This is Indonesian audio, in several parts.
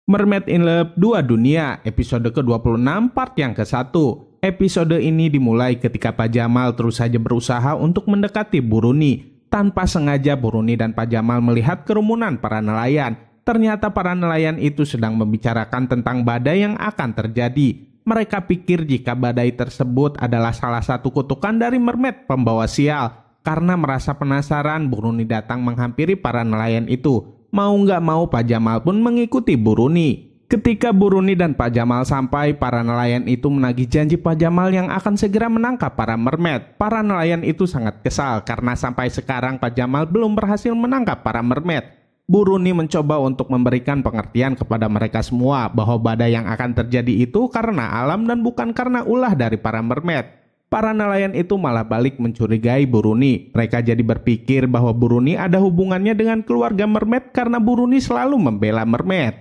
Mermaid in Love 2 Dunia, episode ke-26 part yang ke-1. Episode ini dimulai ketika Pak Jamal terus saja berusaha untuk mendekati Buruni. Tanpa sengaja Buruni dan Pak Jamal melihat kerumunan para nelayan. Ternyata para nelayan itu sedang membicarakan tentang badai yang akan terjadi. Mereka pikir jika badai tersebut adalah salah satu kutukan dari mermaid pembawa sial. Karena merasa penasaran, Buruni datang menghampiri para nelayan itu. Mau nggak mau Pak Jamal pun mengikuti Buruni. Ketika Buruni dan Pak Jamal sampai, para nelayan itu menagih janji Pak Jamal yang akan segera menangkap para mermaid. Para nelayan itu sangat kesal karena sampai sekarang Pak Jamal belum berhasil menangkap para mermaid. Buruni mencoba untuk memberikan pengertian kepada mereka semua bahwa badai yang akan terjadi itu karena alam dan bukan karena ulah dari para mermaid. Para nelayan itu malah balik mencurigai Buruni. Mereka jadi berpikir bahwa Buruni ada hubungannya dengan keluarga mermaid karena Buruni selalu membela mermaid.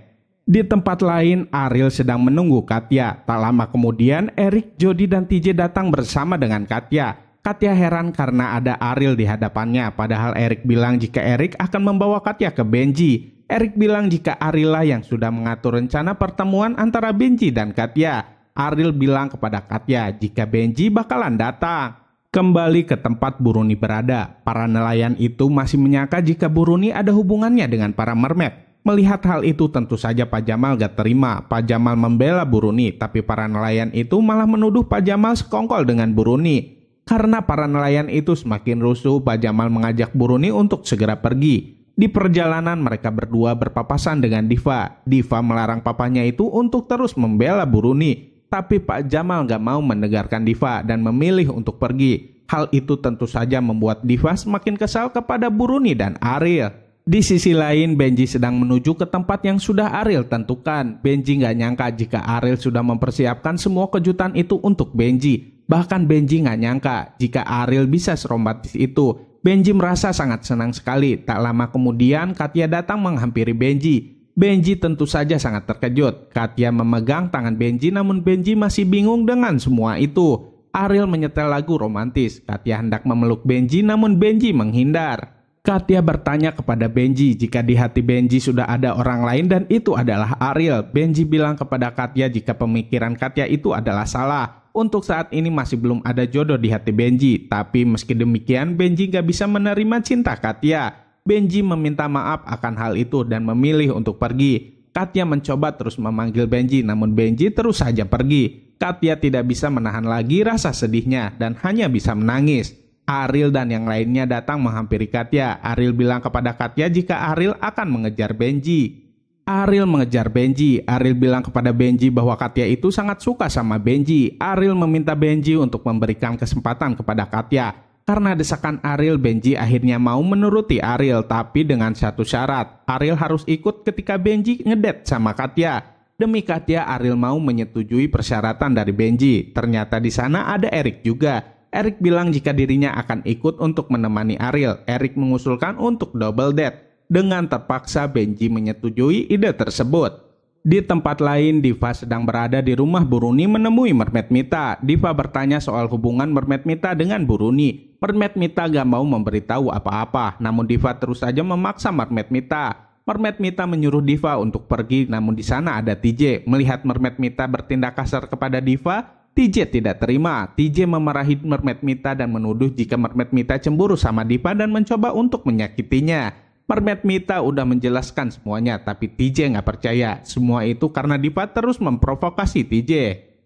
Di tempat lain, Ariel sedang menunggu Katya. Tak lama kemudian, Eric, Jody, dan TJ datang bersama dengan Katya. Katya heran karena ada Ariel di hadapannya, padahal Eric bilang jika Eric akan membawa Katya ke Benji. Eric bilang jika Ariel lah yang sudah mengatur rencana pertemuan antara Benji dan Katya. Ariel bilang kepada Katya jika Benji bakalan datang. Kembali ke tempat Buruni berada, para nelayan itu masih menyangka jika Buruni ada hubungannya dengan para mermaid. Melihat hal itu tentu saja Pak Jamal gak terima. Pak Jamal membela Buruni, tapi para nelayan itu malah menuduh Pak Jamal sekongkol dengan Buruni. Karena para nelayan itu semakin rusuh, Pak Jamal mengajak Buruni untuk segera pergi. Di perjalanan mereka berdua berpapasan dengan Diva. Diva melarang papanya itu untuk terus membela Buruni. Tapi Pak Jamal gak mau mendengarkan Diva dan memilih untuk pergi. Hal itu tentu saja membuat Diva semakin kesal kepada Buruni dan Ariel. Di sisi lain, Benji sedang menuju ke tempat yang sudah Ariel tentukan. Benji gak nyangka jika Ariel sudah mempersiapkan semua kejutan itu untuk Benji. Bahkan Benji gak nyangka jika Ariel bisa seromantis itu. Benji merasa sangat senang sekali. Tak lama kemudian, Katya datang menghampiri Benji. Benji tentu saja sangat terkejut. Katya memegang tangan Benji, namun Benji masih bingung dengan semua itu. Ariel menyetel lagu romantis. Katya hendak memeluk Benji, namun Benji menghindar. Katya bertanya kepada Benji jika di hati Benji sudah ada orang lain dan itu adalah Ariel. Benji bilang kepada Katya jika pemikiran Katya itu adalah salah. Untuk saat ini masih belum ada jodoh di hati Benji. Tapi meski demikian, Benji gak bisa menerima cinta Katya. Benji meminta maaf akan hal itu dan memilih untuk pergi. Katya mencoba terus memanggil Benji, namun Benji terus saja pergi. Katya tidak bisa menahan lagi rasa sedihnya dan hanya bisa menangis. Ariel dan yang lainnya datang menghampiri Katya. Ariel bilang kepada Katya jika Ariel akan mengejar Benji. Ariel mengejar Benji. Ariel bilang kepada Benji bahwa Katya itu sangat suka sama Benji. Ariel meminta Benji untuk memberikan kesempatan kepada Katya. Karena desakan Ariel, Benji akhirnya mau menuruti Ariel, tapi dengan satu syarat. Ariel harus ikut ketika Benji ngedate sama Katya. Demi Katya, Ariel mau menyetujui persyaratan dari Benji. Ternyata di sana ada Eric juga. Eric bilang jika dirinya akan ikut untuk menemani Ariel. Eric mengusulkan untuk double date. Dengan terpaksa, Benji menyetujui ide tersebut. Di tempat lain, Diva sedang berada di rumah Buruni menemui Mermaid Mita. Diva bertanya soal hubungan Mermaid Mita dengan Buruni. Mermaid Mita gak mau memberitahu apa-apa, namun Diva terus saja memaksa Mermaid Mita. Mermaid Mita menyuruh Diva untuk pergi, namun di sana ada TJ. Melihat Mermaid Mita bertindak kasar kepada Diva, TJ tidak terima. TJ memarahi Mermaid Mita dan menuduh jika Mermaid Mita cemburu sama Diva dan mencoba untuk menyakitinya. Mermaid Mita udah menjelaskan semuanya, tapi TJ nggak percaya. Semua itu karena Diva terus memprovokasi TJ.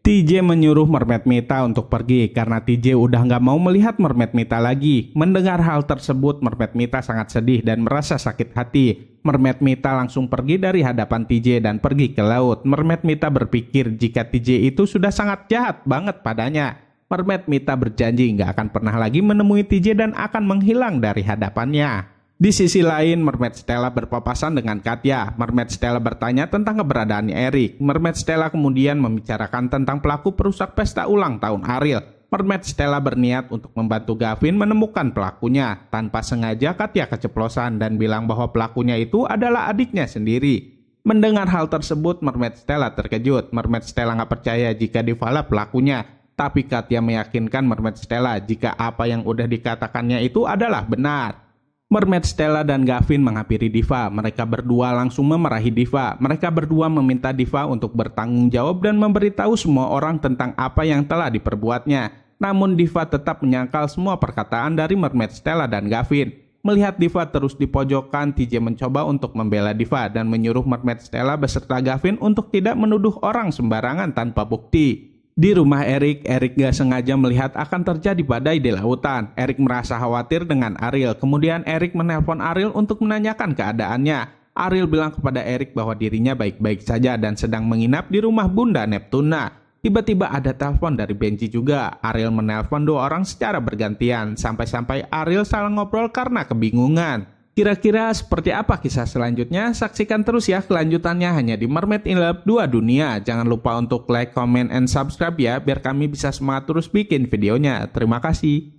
TJ menyuruh Mermaid Mita untuk pergi karena TJ udah nggak mau melihat Mermaid Mita lagi. Mendengar hal tersebut, Mermaid Mita sangat sedih dan merasa sakit hati. Mermaid Mita langsung pergi dari hadapan TJ dan pergi ke laut. Mermaid Mita berpikir jika TJ itu sudah sangat jahat banget padanya. Mermaid Mita berjanji nggak akan pernah lagi menemui TJ dan akan menghilang dari hadapannya. Di sisi lain, Mermaid Stella berpapasan dengan Katya. Mermaid Stella bertanya tentang keberadaannya Eric. Mermaid Stella kemudian membicarakan tentang pelaku perusak pesta ulang tahun Ariel. Mermaid Stella berniat untuk membantu Gavin menemukan pelakunya. Tanpa sengaja, Katya keceplosan dan bilang bahwa pelakunya itu adalah adiknya sendiri. Mendengar hal tersebut, Mermaid Stella terkejut. Mermaid Stella nggak percaya jika Diva pelakunya. Tapi Katya meyakinkan Mermaid Stella jika apa yang udah dikatakannya itu adalah benar. Mermaid Stella dan Gavin menghampiri Diva. Mereka berdua langsung memarahi Diva. Mereka berdua meminta Diva untuk bertanggung jawab dan memberitahu semua orang tentang apa yang telah diperbuatnya. Namun Diva tetap menyangkal semua perkataan dari Mermaid Stella dan Gavin. Melihat Diva terus dipojokkan, TJ mencoba untuk membela Diva dan menyuruh Mermaid Stella beserta Gavin untuk tidak menuduh orang sembarangan tanpa bukti. Di rumah Eric gak sengaja melihat akan terjadi badai di lautan. Eric merasa khawatir dengan Ariel. Kemudian Eric menelpon Ariel untuk menanyakan keadaannya. Ariel bilang kepada Eric bahwa dirinya baik-baik saja dan sedang menginap di rumah Bunda Neptuna. Tiba-tiba ada telepon dari Benji juga. Ariel menelpon dua orang secara bergantian. Sampai-sampai Ariel salah ngobrol karena kebingungan. Kira-kira seperti apa kisah selanjutnya? Saksikan terus ya kelanjutannya hanya di Mermaid in Love 2 Dunia. Jangan lupa untuk like, comment, and subscribe ya, biar kami bisa semangat terus bikin videonya. Terima kasih.